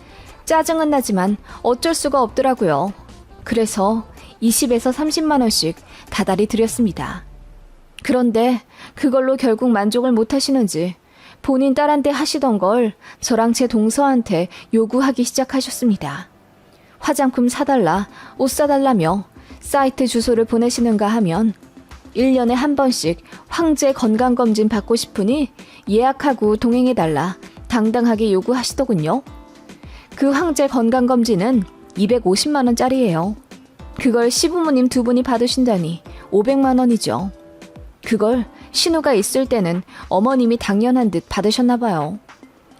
짜증은 나지만 어쩔 수가 없더라고요. 그래서 20에서 30만 원씩 다달이 드렸습니다. 그런데 그걸로 결국 만족을 못 하시는지 본인 딸한테 하시던 걸 저랑 제 동서한테 요구하기 시작하셨습니다. 화장품 사달라, 옷 사달라며 사이트 주소를 보내시는가 하면 1년에 한 번씩 황제 건강검진 받고 싶으니 예약하고 동행해달라 당당하게 요구하시더군요. 그 황제 건강검진은 250만 원짜리예요. 그걸 시부모님 두 분이 받으신다니 500만 원이죠. 그걸 신우가 있을 때는 어머님이 당연한 듯 받으셨나 봐요.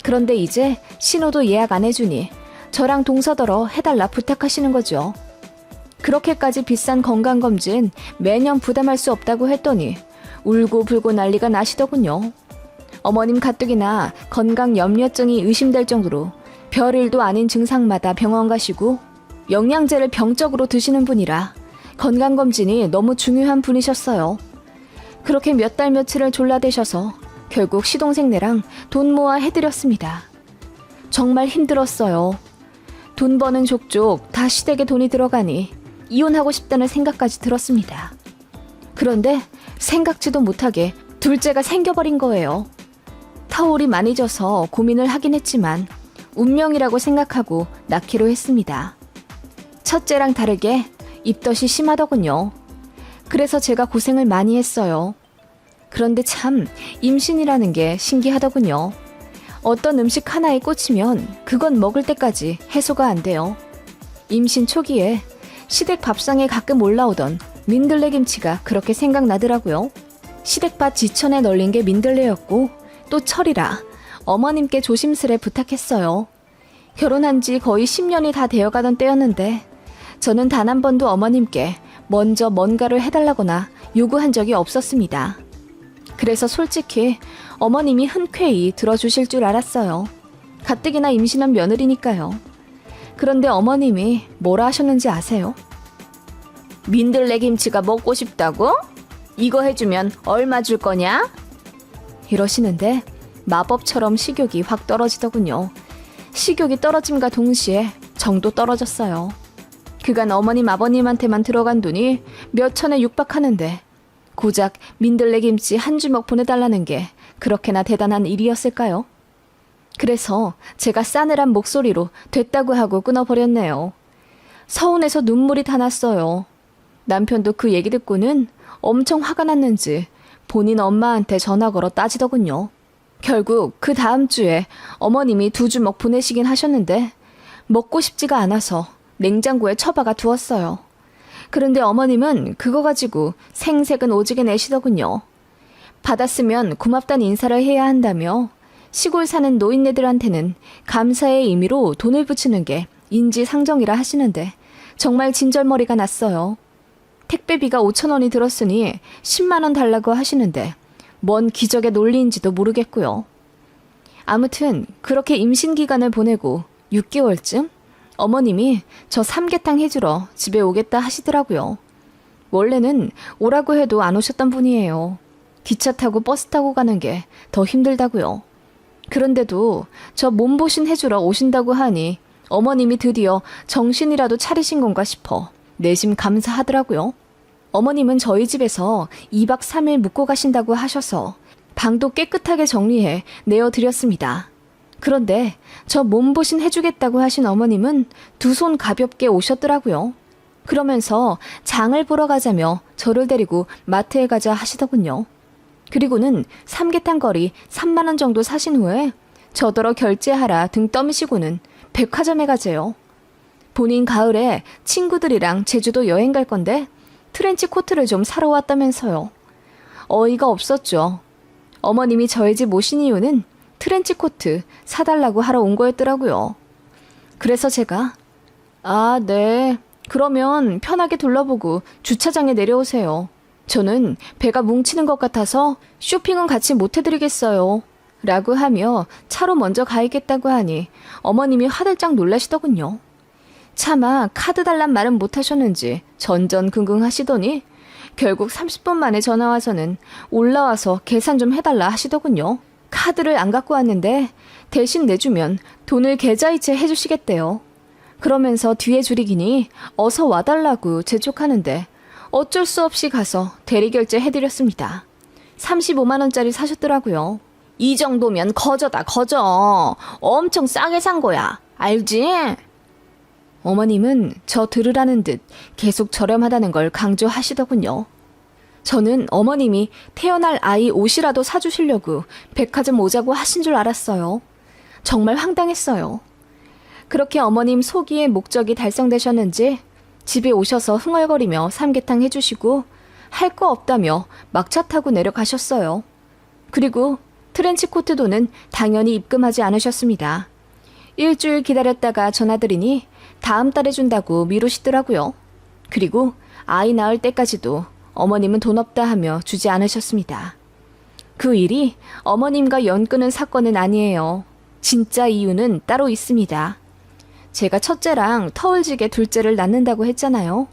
그런데 이제 신우도 예약 안 해주니 저랑 동서더러 해달라 부탁하시는 거죠. 그렇게까지 비싼 건강검진 매년 부담할 수 없다고 했더니 울고불고 난리가 나시더군요. 어머님 가뜩이나 건강 염려증이 의심될 정도로 별일도 아닌 증상마다 병원 가시고 영양제를 병적으로 드시는 분이라 건강검진이 너무 중요한 분이셨어요. 그렇게 몇 달 며칠을 졸라대셔서 결국 시동생네랑 돈 모아 해드렸습니다. 정말 힘들었어요. 돈 버는 족족 다 시댁에 돈이 들어가니 이혼하고 싶다는 생각까지 들었습니다. 그런데 생각지도 못하게 둘째가 생겨버린 거예요. 터울이 많이 져서 고민을 하긴 했지만 운명이라고 생각하고 낳기로 했습니다. 첫째랑 다르게 입덧이 심하더군요. 그래서 제가 고생을 많이 했어요. 그런데 참 임신이라는 게 신기하더군요. 어떤 음식 하나에 꽂히면 그건 먹을 때까지 해소가 안 돼요. 임신 초기에 시댁 밥상에 가끔 올라오던 민들레김치가 그렇게 생각나더라고요. 시댁밭 지천에 널린 게 민들레였고 또 철이라 어머님께 조심스레 부탁했어요. 결혼한 지 거의 10년이 다 되어가던 때였는데 저는 단 한 번도 어머님께 먼저 뭔가를 해달라거나 요구한 적이 없었습니다. 그래서 솔직히 어머님이 흔쾌히 들어주실 줄 알았어요. 가뜩이나 임신한 며느리니까요. 그런데 어머님이 뭐라 하셨는지 아세요? 민들레김치가 먹고 싶다고? 이거 해주면 얼마 줄 거냐? 이러시는데 마법처럼 식욕이 확 떨어지더군요. 식욕이 떨어짐과 동시에 정도 떨어졌어요. 그간 어머님 아버님한테만 들어간 돈이 몇 천에 육박하는데 고작 민들레김치 한 주먹 보내달라는 게 그렇게나 대단한 일이었을까요? 그래서 제가 싸늘한 목소리로 됐다고 하고 끊어버렸네요. 서운해서 눈물이 다 났어요. 남편도 그 얘기 듣고는 엄청 화가 났는지 본인 엄마한테 전화 걸어 따지더군요. 결국 그 다음 주에 어머님이 2주먹 보내시긴 하셨는데 먹고 싶지가 않아서 냉장고에 처박아 두었어요. 그런데 어머님은 그거 가지고 생색은 오지게 내시더군요. 받았으면 고맙다는 인사를 해야 한다며 시골 사는 노인네들한테는 감사의 의미로 돈을 붙이는 게 인지상정이라 하시는데 정말 진절머리가 났어요. 택배비가 5,000원이 들었으니 10만 원 달라고 하시는데 뭔 기적의 논리인지도 모르겠고요. 아무튼 그렇게 임신 기간을 보내고 6개월쯤 어머님이 저 삼계탕 해주러 집에 오겠다 하시더라고요. 원래는 오라고 해도 안 오셨던 분이에요. 기차 타고 버스 타고 가는 게 더 힘들다고요. 그런데도 저 몸보신 해주러 오신다고 하니 어머님이 드디어 정신이라도 차리신 건가 싶어 내심 감사하더라고요. 어머님은 저희 집에서 2박 3일 묵고 가신다고 하셔서 방도 깨끗하게 정리해 내어드렸습니다. 그런데 저 몸보신 해주겠다고 하신 어머님은 2손 가볍게 오셨더라고요. 그러면서 장을 보러 가자며 저를 데리고 마트에 가자 하시더군요. 그리고는 삼계탕 거리 3만 원 정도 사신 후에 저더러 결제하라 등 떠미시고는 백화점에 가재요. 본인 가을에 친구들이랑 제주도 여행 갈 건데 트렌치 코트를 좀 사러 왔다면서요. 어이가 없었죠. 어머님이 저희 집 오신 이유는 트렌치 코트 사달라고 하러 온 거였더라고요. 그래서 제가 아, 네. 그러면 편하게 둘러보고 주차장에 내려오세요. 저는 배가 뭉치는 것 같아서 쇼핑은 같이 못 해드리겠어요. 라고 하며 차로 먼저 가야겠다고 하니 어머님이 화들짝 놀라시더군요. 차마 카드 달란 말은 못하셨는지 전전긍긍 하시더니 결국 30분 만에 전화와서는 올라와서 계산 좀 해달라 하시더군요. 카드를 안 갖고 왔는데 대신 내주면 돈을 계좌이체 해주시겠대요. 그러면서 뒤에 줄이기니 어서 와달라고 재촉하는데 어쩔 수 없이 가서 대리결제 해드렸습니다. 35만 원짜리 사셨더라고요. 이 정도면 거저다 거저. 엄청 싸게 산 거야. 알지? 어머님은 저 들으라는 듯 계속 저렴하다는 걸 강조하시더군요. 저는 어머님이 태어날 아이 옷이라도 사주시려고 백화점 오자고 하신 줄 알았어요. 정말 황당했어요. 그렇게 어머님 소기의 목적이 달성되셨는지 집에 오셔서 흥얼거리며 삼계탕 해주시고 할 거 없다며 막차 타고 내려가셨어요. 그리고 트렌치코트 돈은 당연히 입금하지 않으셨습니다. 일주일 기다렸다가 전화드리니 다음 달에 준다고 미루시더라고요. 그리고 아이 낳을 때까지도 어머님은 돈 없다 하며 주지 않으셨습니다. 그 일이 어머님과 연끄는 사건은 아니에요. 진짜 이유는 따로 있습니다. 제가 첫째랑 터울지게 둘째를 낳는다고 했잖아요.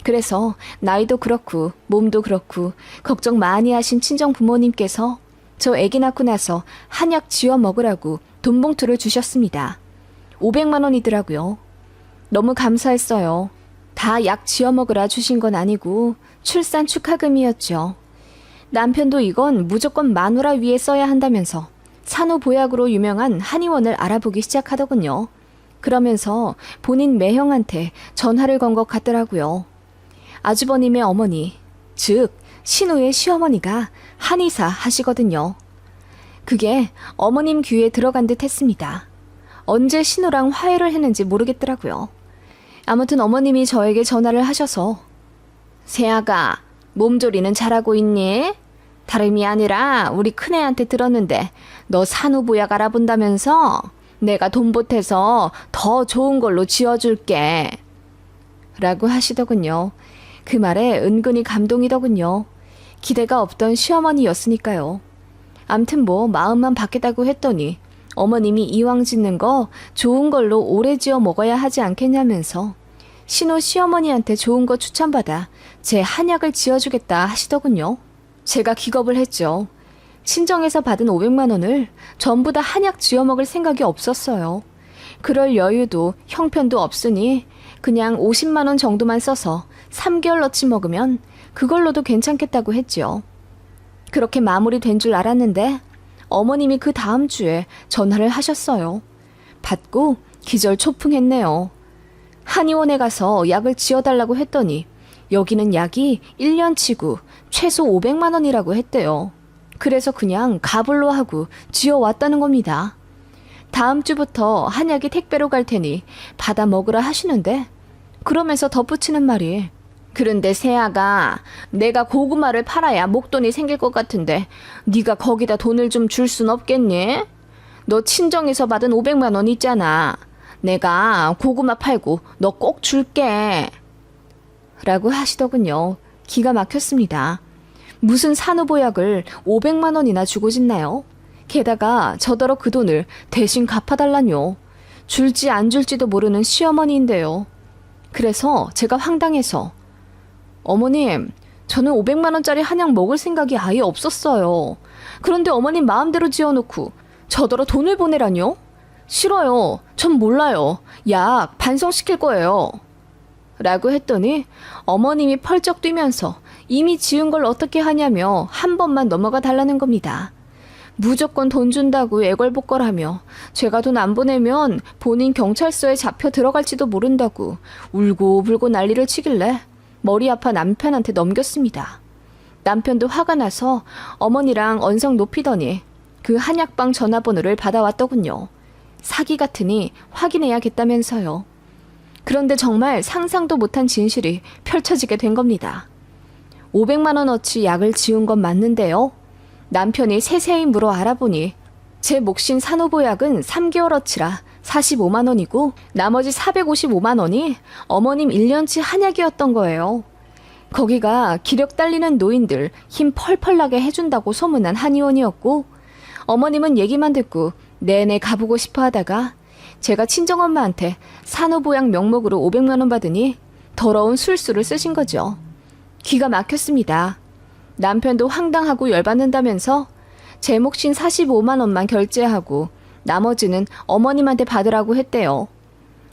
그래서 나이도 그렇고 몸도 그렇고 걱정 많이 하신 친정 부모님께서 저 아기 낳고 나서 한약 지어 먹으라고 돈 봉투를 주셨습니다. 500만 원이더라고요. 너무 감사했어요. 다 약 지어 먹으라 주신 건 아니고 출산 축하금이었죠. 남편도 이건 무조건 마누라 위에 써야 한다면서 산후보약으로 유명한 한의원을 알아보기 시작하더군요. 그러면서 본인 매형한테 전화를 건 것 같더라고요. 아주버님의 어머니, 즉 신우의 시어머니가 한의사 하시거든요. 그게 어머님 귀에 들어간 듯 했습니다. 언제 신우랑 화해를 했는지 모르겠더라고요. 아무튼 어머님이 저에게 전화를 하셔서 세아가 몸조리는 잘하고 있니? 다름이 아니라 우리 큰애한테 들었는데 너 산후보약 알아본다면서 내가 돈 보태서 더 좋은 걸로 지어줄게 라고 하시더군요. 그 말에 은근히 감동이더군요. 기대가 없던 시어머니였으니까요. 암튼 뭐 마음만 바뀌다고 했더니 어머님이 이왕 짓는 거 좋은 걸로 오래 지어 먹어야 하지 않겠냐면서 신우 시어머니한테 좋은 거 추천받아 제 한약을 지어주겠다 하시더군요. 제가 기겁을 했죠. 친정에서 받은 500만 원을 전부 다 한약 지어 먹을 생각이 없었어요. 그럴 여유도 형편도 없으니 그냥 50만 원 정도만 써서 3개월어치 먹으면 그걸로도 괜찮겠다고 했죠. 그렇게 마무리된 줄 알았는데 어머님이 그 다음 주에 전화를 하셨어요. 받고 기절초풍했네요. 한의원에 가서 약을 지어달라고 했더니 여기는 약이 1년치고 최소 500만 원이라고 했대요. 그래서 그냥 가불로 하고 지어왔다는 겁니다. 다음 주부터 한약이 택배로 갈 테니 받아 먹으라 하시는데 그러면서 덧붙이는 말이 그런데 세아가 내가 고구마를 팔아야 목돈이 생길 것 같은데 네가 거기다 돈을 좀 줄 순 없겠니? 너 친정에서 받은 500만 원 있잖아. 내가 고구마 팔고 너 꼭 줄게. 라고 하시더군요. 기가 막혔습니다. 무슨 산후보약을 500만 원이나 주고 짓나요? 게다가 저더러 그 돈을 대신 갚아달라뇨. 줄지 안 줄지도 모르는 시어머니인데요. 그래서 제가 황당해서 어머님, 저는 500만 원짜리 한약 먹을 생각이 아예 없었어요. 그런데 어머님 마음대로 지어놓고 저더러 돈을 보내라뇨? 싫어요. 전 몰라요. 약 반송시킬 거예요. 라고 했더니 어머님이 펄쩍 뛰면서 이미 지은 걸 어떻게 하냐며 한 번만 넘어가 달라는 겁니다. 무조건 돈 준다고 애걸복걸하며 제가 돈 안 보내면 본인 경찰서에 잡혀 들어갈지도 모른다고 울고불고 난리를 치길래 머리 아파 남편한테 넘겼습니다. 남편도 화가 나서 어머니랑 언성 높이더니 그 한약방 전화번호를 받아왔더군요. 사기 같으니 확인해야겠다면서요. 그런데 정말 상상도 못한 진실이 펼쳐지게 된 겁니다. 500만 원어치 약을 지은 건 맞는데요. 남편이 세세히 물어 알아보니 제 몫인 산후보약은 3개월어치라 45만 원이고 나머지 455만 원이 어머님 1년치 한약이었던 거예요. 거기가 기력 딸리는 노인들 힘 펄펄 나게 해준다고 소문난 한의원이었고 어머님은 얘기만 듣고 내내 가보고 싶어 하다가 제가 친정엄마한테 산후보약 명목으로 500만 원 받으니 더러운 술수를 쓰신 거죠. 기가 막혔습니다. 남편도 황당하고 열받는다면서 제 몫인 45만 원만 결제하고 나머지는 어머님한테 받으라고 했대요.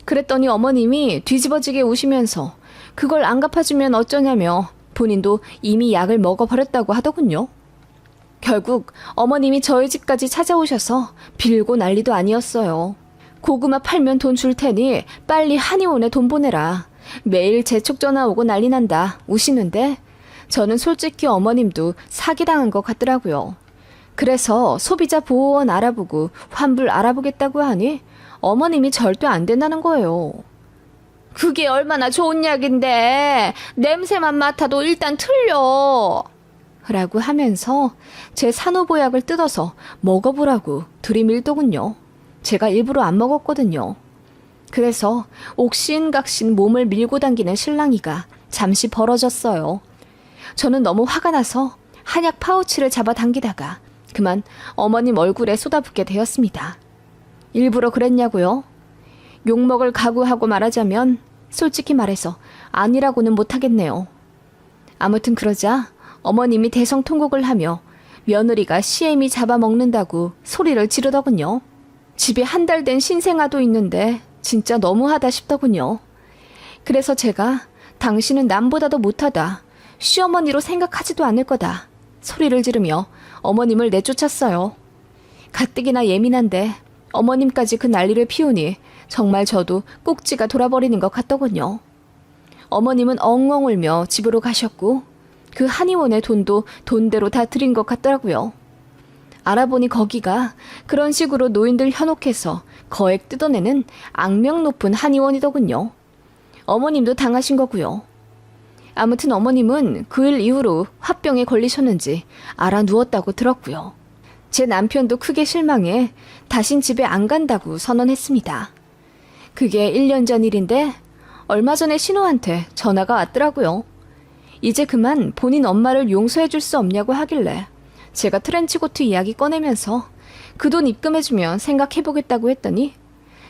그랬더니 어머님이 뒤집어지게 우시면서 그걸 안 갚아주면 어쩌냐며 본인도 이미 약을 먹어버렸다고 하더군요. 결국 어머님이 저희 집까지 찾아오셔서 빌고 난리도 아니었어요. 고구마 팔면 돈 줄 테니 빨리 한의원에 돈 보내라. 매일 재촉 전화 오고 난리 난다 우시는데 저는 솔직히 어머님도 사기당한 것 같더라고요. 그래서 소비자 보호원 알아보고 환불 알아보겠다고 하니 어머님이 절대 안 된다는 거예요. 그게 얼마나 좋은 약인데 냄새만 맡아도 일단 틀려. 라고 하면서 제 산후보약을 뜯어서 먹어보라고 들이밀더군요. 제가 일부러 안 먹었거든요. 그래서 옥신각신 몸을 밀고 당기는 실랑이가 잠시 벌어졌어요. 저는 너무 화가 나서 한약 파우치를 잡아당기다가 그만 어머님 얼굴에 쏟아붓게 되었습니다. 일부러 그랬냐고요? 욕먹을 각오하고 말하자면 솔직히 말해서 아니라고는 못하겠네요. 아무튼 그러자 어머님이 대성통곡을 하며 며느리가 시애미 잡아먹는다고 소리를 지르더군요. 집에 한 달 된 신생아도 있는데 진짜 너무하다 싶더군요. 그래서 제가 당신은 남보다도 못하다, 시어머니로 생각하지도 않을 거다 소리를 지르며 어머님을 내쫓았어요. 가뜩이나 예민한데 어머님까지 그 난리를 피우니 정말 저도 꼭지가 돌아버리는 것 같더군요. 어머님은 엉엉 울며 집으로 가셨고 그 한의원의 돈도 돈대로 다 드린 것 같더라고요. 알아보니 거기가 그런 식으로 노인들 현혹해서 거액 뜯어내는 악명 높은 한의원이더군요. 어머님도 당하신 거고요. 아무튼 어머님은 그 일 이후로 화병에 걸리셨는지 알아 누웠다고 들었고요. 제 남편도 크게 실망해 다신 집에 안 간다고 선언했습니다. 그게 1년 전 일인데 얼마 전에 신우한테 전화가 왔더라고요. 이제 그만 본인 엄마를 용서해 줄 수 없냐고 하길래 제가 트렌치코트 이야기 꺼내면서 그 돈 입금해주면 생각해보겠다고 했더니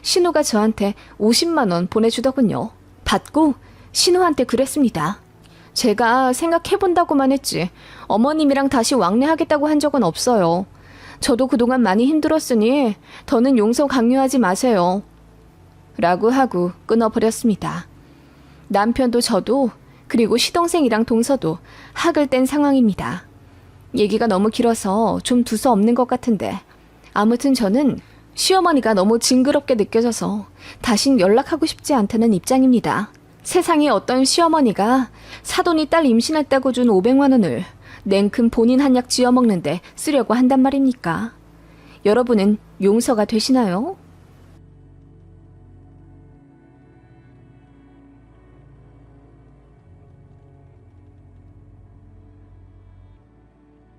신우가 저한테 50만 원 보내주더군요. 받고 신우한테 그랬습니다. 제가 생각해본다고만 했지 어머님이랑 다시 왕래하겠다고 한 적은 없어요. 저도 그동안 많이 힘들었으니 더는 용서 강요하지 마세요. 라고 하고 끊어버렸습니다. 남편도 저도 그리고 시동생이랑 동서도 학을 뗀 상황입니다. 얘기가 너무 길어서 좀 두서없는 것 같은데 아무튼 저는 시어머니가 너무 징그럽게 느껴져서 다신 연락하고 싶지 않다는 입장입니다. 세상에 어떤 시어머니가 사돈이 딸 임신했다고 준 500만 원을 냉큼 본인 한약 지어먹는데 쓰려고 한단 말입니까? 여러분은 용서가 되시나요?